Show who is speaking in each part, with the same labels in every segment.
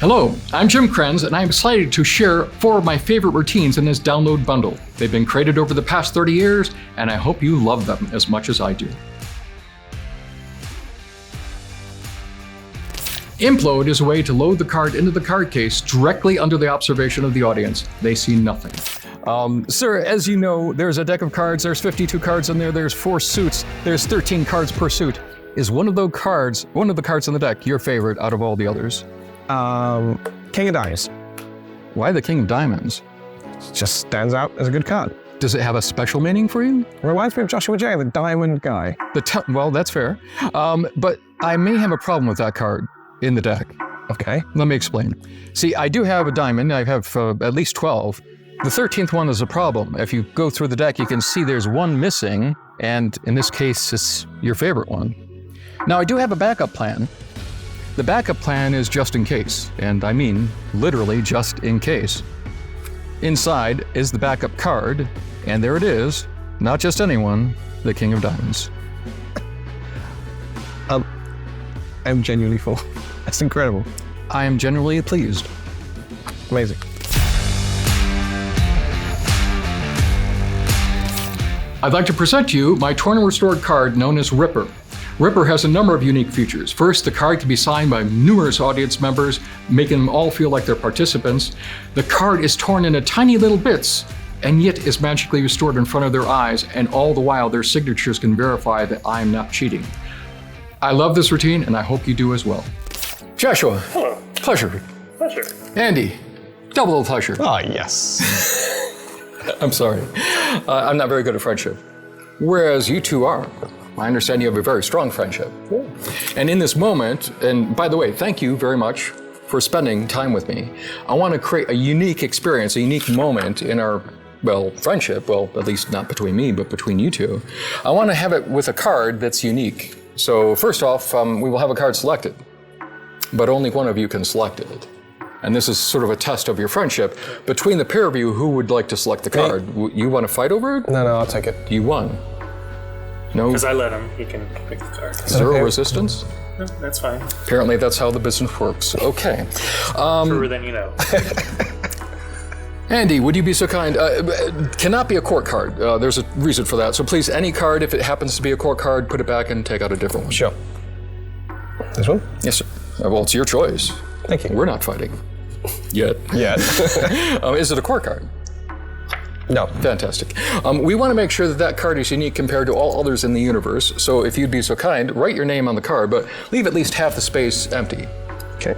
Speaker 1: Hello, I'm Jim Krenz, and I'm excited to share 4 of my favorite routines in this download bundle. They've been created over the past 30 years, and I hope you love them as much as I do. Implode is a way to load the card into the card case directly under the observation of the audience. They see nothing.
Speaker 2: Sir, as you know, there's a deck of cards, there's 52 cards in there, there's 4 suits, there's 13 cards per suit. Is one of the cards in the deck your favorite out of all the others?
Speaker 3: King of Diamonds.
Speaker 2: Why the King of Diamonds?
Speaker 3: Just stands out as a good card.
Speaker 2: Does it have a special meaning for you?
Speaker 3: Reminds me of Joshua J, the diamond guy.
Speaker 2: Well, that's fair. But I may have a problem with that card in the deck.
Speaker 3: Okay.
Speaker 2: Let me explain. See, I do have a diamond. I have at least 12. The 13th one is a problem. If you go through the deck, you can see there's one missing, and in this case, it's your favorite one. Now, I do have a backup plan. The backup plan is just in case, and I mean literally just in case. Inside is the backup card, and there it is, not just anyone, the King of Diamonds.
Speaker 3: I'm genuinely full. That's incredible.
Speaker 2: I am genuinely pleased.
Speaker 3: Amazing.
Speaker 1: I'd like to present to you my torn and restored card known as Ripper. Ripper has a number of unique features. First, the card can be signed by numerous audience members, making them all feel like they're participants. The card is torn into tiny little bits, and yet is magically restored in front of their eyes, and all the while their signatures can verify that I'm not cheating. I love this routine, and I hope you do as well. Joshua.
Speaker 4: Hello.
Speaker 1: Pleasure.
Speaker 4: Pleasure.
Speaker 1: Andy. Double pleasure.
Speaker 3: Oh, yes.
Speaker 1: I'm sorry. I'm not very good at friendship. Whereas you two are. I understand you have a very strong friendship.
Speaker 4: Yeah.
Speaker 1: And in this moment, and by the way, thank you very much for spending time with me. I want to create a unique experience, a unique moment in our, friendship. Well, at least not between me, but between you two. I want to have it with a card that's unique. So first off, we will have a card selected, but only one of you can select it. And this is sort of a test of your friendship. Between the pair of you, who would like to select the card? You want to fight over it?
Speaker 3: No, I'll take it.
Speaker 1: You won. No.
Speaker 4: Because I let him, he can pick the card.
Speaker 1: Zero resistance?
Speaker 4: No, that's fine.
Speaker 1: Apparently that's how the business works. Okay.
Speaker 4: Truer than you know.
Speaker 1: Andy, would you be so kind? Cannot be a court card. There's a reason for that. So please, any card, if it happens to be a court card, put it back and take out a different one.
Speaker 3: Sure. This one?
Speaker 1: Yes, sir. Well, it's your choice.
Speaker 3: Thank you.
Speaker 1: We're not fighting. Yet. Is it a court card?
Speaker 3: No.
Speaker 1: Fantastic. We want to make sure that that card is unique compared to all others in the universe. So if you'd be so kind, write your name on the card, but leave at least half the space empty.
Speaker 3: Okay.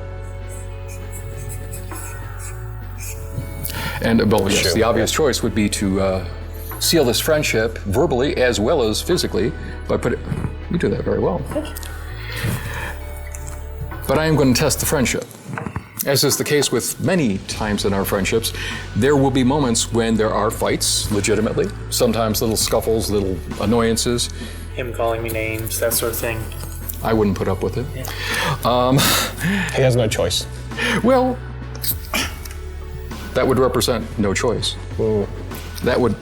Speaker 1: And, yes,
Speaker 3: Sure.
Speaker 1: the obvious choice would be to seal this friendship verbally as well as physically by you do that very well. But I am going to test the friendship. As is the case with many times in our friendships, there will be moments when there are fights, legitimately. Sometimes little scuffles, little annoyances.
Speaker 4: Him calling me names, that sort of thing.
Speaker 1: I wouldn't put up with it.
Speaker 4: Yeah.
Speaker 3: He has no choice.
Speaker 1: Well, that would represent no choice.
Speaker 3: Ooh.
Speaker 1: That would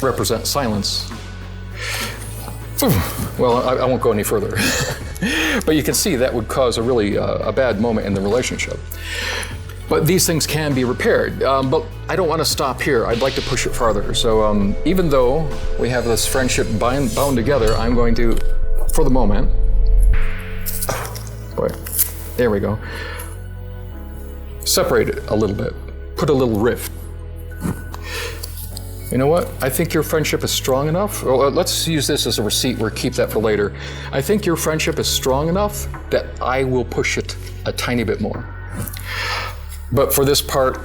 Speaker 1: represent silence. Well, I won't go any further. But you can see that would cause a really a bad moment in the relationship. But these things can be repaired. But I don't want to stop here. I'd like to push it farther. So even though we have this friendship bound together, I'm going to, for the moment, there we go, separate it a little bit. Put a little rift. You know what? I think your friendship is strong enough. Well, let's use this as a receipt. We'll keep that for later. I think your friendship is strong enough that I will push it a tiny bit more. But for this part,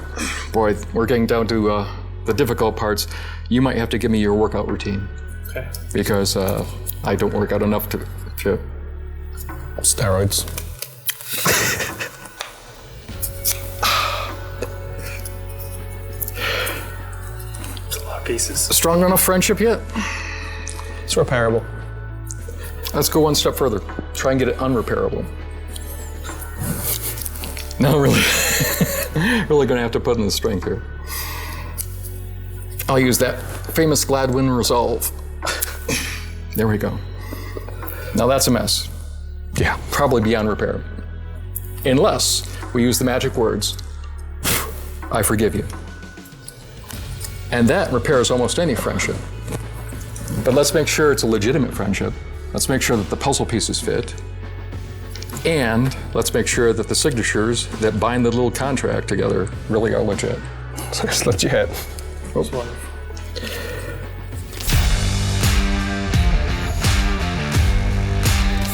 Speaker 1: boy, we're getting down to the difficult parts. You might have to give me your workout routine.
Speaker 4: Okay.
Speaker 1: Because I don't work out enough to
Speaker 3: Steroids.
Speaker 4: Pieces.
Speaker 1: Strong enough friendship yet?
Speaker 3: It's repairable.
Speaker 1: Let's go one step further. Try and get it unrepairable. No, really. Really gonna have to put in the strength here. I'll use that famous Gladwin resolve. There we go. Now that's a mess.
Speaker 3: Yeah.
Speaker 1: Probably beyond repair. Unless we use the magic words, I forgive you. And that repairs almost any friendship. But let's make sure it's a legitimate friendship. Let's make sure that the puzzle pieces fit. And let's make sure that the signatures that bind the little contract together really are legit.
Speaker 3: It's legit.
Speaker 4: That's wonderful.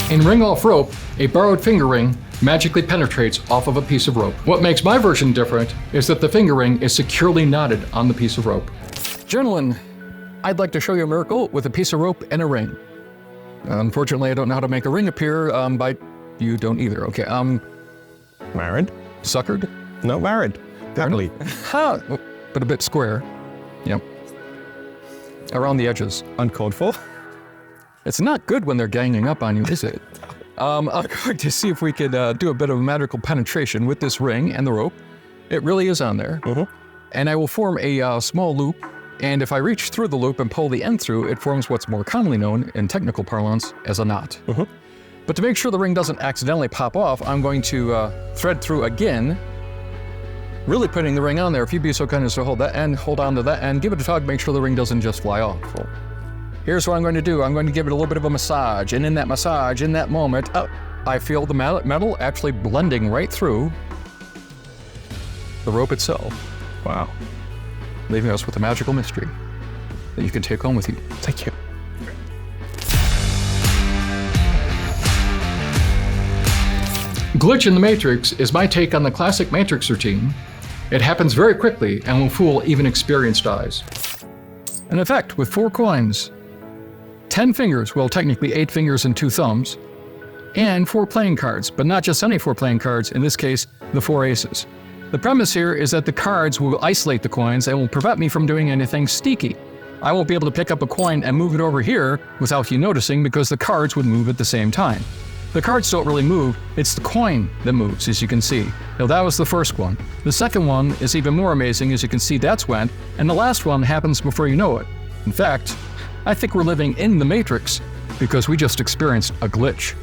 Speaker 2: In Ring Off Rope, a borrowed finger ring magically penetrates off of a piece of rope. What makes my version different is that the finger ring is securely knotted on the piece of rope. Gentlemen, I'd like to show you a miracle with a piece of rope and a ring. Unfortunately, I don't know how to make a ring appear, but you don't either. Okay,
Speaker 3: Married?
Speaker 2: suckered?
Speaker 3: No, married. Happily.
Speaker 2: Ha! But a bit square. Yep. Around the edges.
Speaker 3: Uncalled for.
Speaker 2: It's not good when they're ganging up on you, is it? I'm going to see if we could do a bit of magical penetration with this ring and the rope. It really is on there. And I will form a small loop, and if I reach through the loop and pull the end through, it forms what's more commonly known in technical parlance as a knot. But to make sure the ring doesn't accidentally pop off, I'm going to thread through again, really putting the ring on there. If you'd be so kind as to hold that end, hold on to that end, give it a tug, make sure the ring doesn't just fly off. Here's what I'm going to do. I'm going to give it a little bit of a massage, and in that massage, in that moment, I feel the metal actually blending right through the rope itself.
Speaker 3: Wow.
Speaker 2: Leaving us with a magical mystery that you can take home with you.
Speaker 3: Thank you.
Speaker 2: Glitch in the Matrix is my take on the classic Matrix routine. It happens very quickly and will fool even experienced eyes. An effect with 4 coins, 10 fingers, well technically 8 fingers and 2 thumbs, and 4 playing cards, but not just any 4 playing cards, in this case, the 4 aces. The premise here is that the cards will isolate the coins and will prevent me from doing anything sneaky. I won't be able to pick up a coin and move it over here without you noticing because the cards would move at the same time. The cards don't really move, it's the coin that moves, as you can see. Now that was the first one. The second one is even more amazing, as you can see that's when, and the last one happens before you know it. In fact, I think we're living in the Matrix because we just experienced a glitch.